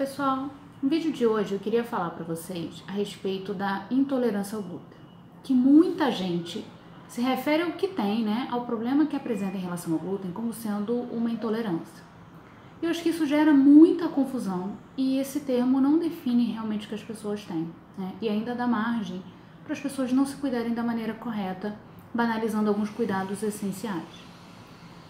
pessoal, no vídeo de hoje eu queria falar para vocês a respeito da intolerância ao glúten, que muita gente se refere ao que tem, né, ao problema que apresenta em relação ao glúten como sendo uma intolerância. Eu acho que isso gera muita confusão e esse termo não define realmente o que as pessoas têm, né, e ainda dá margem para as pessoas não se cuidarem da maneira correta, banalizando alguns cuidados essenciais.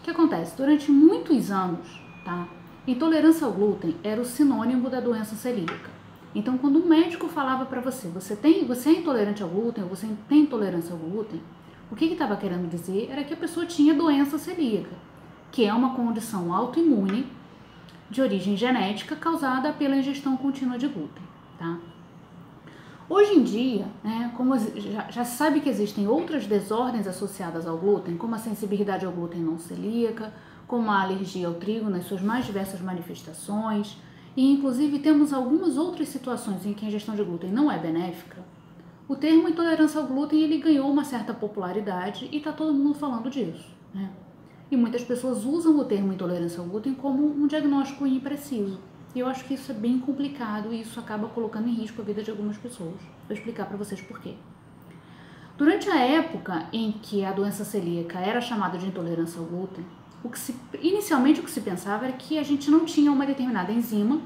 O que acontece? Durante muitos anos, tá? Intolerância ao glúten era o sinônimo da doença celíaca. Então, quando um médico falava para você, você é intolerante ao glúten ou você tem intolerância ao glúten, o que estava querendo dizer era que a pessoa tinha doença celíaca, que é uma condição autoimune de origem genética causada pela ingestão contínua de glúten, tá? Hoje em dia, né, como já se sabe que existem outras desordens associadas ao glúten, como a sensibilidade ao glúten não celíaca, como a alergia ao trigo nas suas mais diversas manifestações, e inclusive temos algumas outras situações em que a ingestão de glúten não é benéfica, o termo intolerância ao glúten ele ganhou uma certa popularidade e está todo mundo falando disso, né? E muitas pessoas usam o termo intolerância ao glúten como um diagnóstico impreciso. E eu acho que isso é bem complicado e isso acaba colocando em risco a vida de algumas pessoas. Vou explicar para vocês por quê. Durante a época em que a doença celíaca era chamada de intolerância ao glúten, inicialmente o que se pensava era que a gente não tinha uma determinada enzima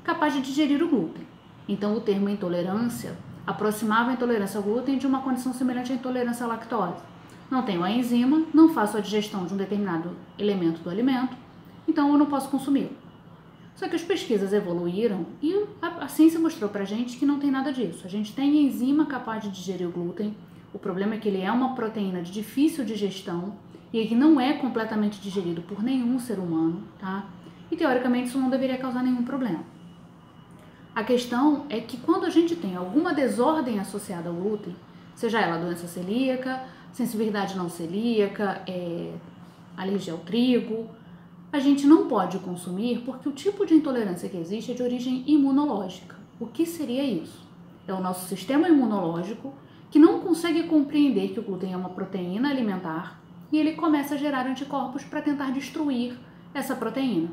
capaz de digerir o glúten. Então o termo intolerância aproximava a intolerância ao glúten de uma condição semelhante à intolerância à lactose. Não tenho a enzima, não faço a digestão de um determinado elemento do alimento, então eu não posso consumi-lo. Só que as pesquisas evoluíram e a ciência mostrou pra gente que não tem nada disso. A gente tem enzima capaz de digerir o glúten, o problema é que ele é uma proteína de difícil digestão e que não é completamente digerido por nenhum ser humano, tá? E teoricamente isso não deveria causar nenhum problema. A questão é que quando a gente tem alguma desordem associada ao glúten, seja ela doença celíaca, sensibilidade não celíaca, alergia ao trigo, a gente não pode consumir porque o tipo de intolerância que existe é de origem imunológica. O que seria isso? É o nosso sistema imunológico que não consegue compreender que o glúten é uma proteína alimentar e ele começa a gerar anticorpos para tentar destruir essa proteína.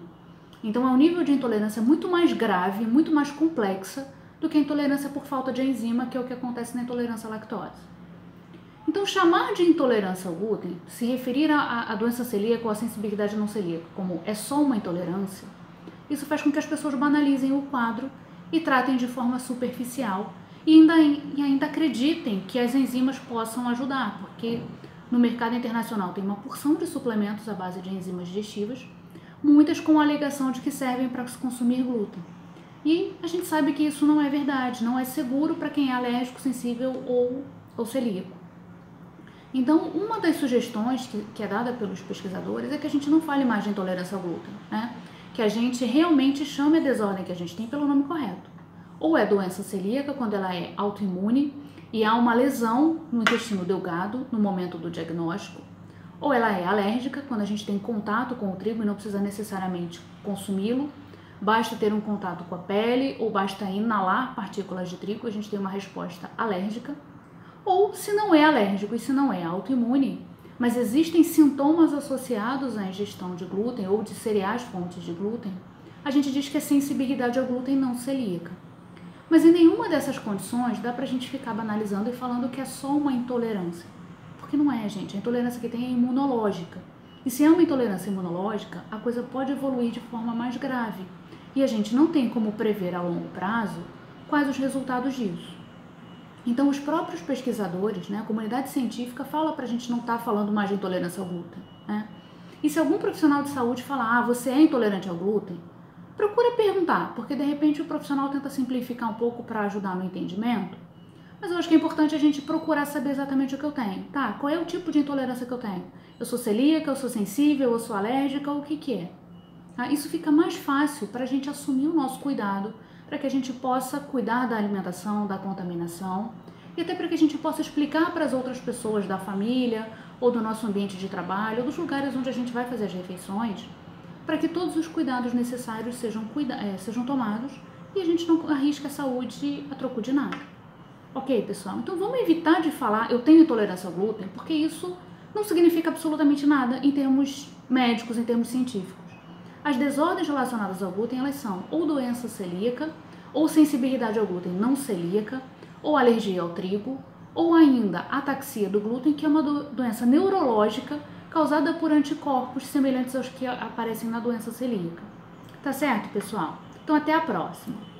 Então é um nível de intolerância muito mais grave, muito mais complexa do que a intolerância por falta de enzima, que é o que acontece na intolerância à lactose. Então, chamar de intolerância ao glúten, se referir à doença celíaca ou à sensibilidade não celíaca como é só uma intolerância, isso faz com que as pessoas banalizem o quadro e tratem de forma superficial e ainda acreditem que as enzimas possam ajudar, porque no mercado internacional tem uma porção de suplementos à base de enzimas digestivas, muitas com a alegação de que servem para se consumir glúten. E a gente sabe que isso não é verdade, não é seguro para quem é alérgico, sensível ou celíaco. Então, uma das sugestões que é dada pelos pesquisadores é que a gente não fale mais de intolerância ao glúten, né? Que a gente realmente chame a desordem que a gente tem pelo nome correto. Ou é doença celíaca, quando ela é autoimune e há uma lesão no intestino delgado no momento do diagnóstico, ou ela é alérgica, quando a gente tem contato com o trigo e não precisa necessariamente consumi-lo, basta ter um contato com a pele ou basta inalar partículas de trigo, a gente tem uma resposta alérgica. Ou se não é alérgico e se não é autoimune, mas existem sintomas associados à ingestão de glúten ou de cereais fontes de glúten, a gente diz que é sensibilidade ao glúten não celíaca. Mas em nenhuma dessas condições dá pra gente ficar banalizando e falando que é só uma intolerância. Porque não é, gente. A intolerância que tem é imunológica. E se é uma intolerância imunológica, a coisa pode evoluir de forma mais grave. E a gente não tem como prever a longo prazo quais os resultados disso. Então, os próprios pesquisadores, né, a comunidade científica fala para a gente não estar falando mais de intolerância ao glúten, né? E se algum profissional de saúde falar, você é intolerante ao glúten, procura perguntar, porque de repente o profissional tenta simplificar um pouco para ajudar no entendimento, mas eu acho que é importante a gente procurar saber exatamente o que eu tenho, tá? Qual é o tipo de intolerância que eu tenho? Eu sou celíaca, eu sou sensível, eu sou alérgica, o que é? Tá? Isso fica mais fácil para a gente assumir o nosso cuidado, para que a gente possa cuidar da alimentação, da contaminação e até para que a gente possa explicar para as outras pessoas da família ou do nosso ambiente de trabalho ou dos lugares onde a gente vai fazer as refeições, para que todos os cuidados necessários sejam tomados e a gente não arrisque a saúde a troco de nada. Ok, pessoal? Então vamos evitar de falar eu tenho intolerância ao glúten, porque isso não significa absolutamente nada em termos médicos, em termos científicos. As desordens relacionadas ao glúten, elas são ou doença celíaca, ou sensibilidade ao glúten não celíaca, ou alergia ao trigo, ou ainda ataxia do glúten, que é uma doença neurológica causada por anticorpos semelhantes aos que aparecem na doença celíaca. Tá certo, pessoal? Então, até a próxima!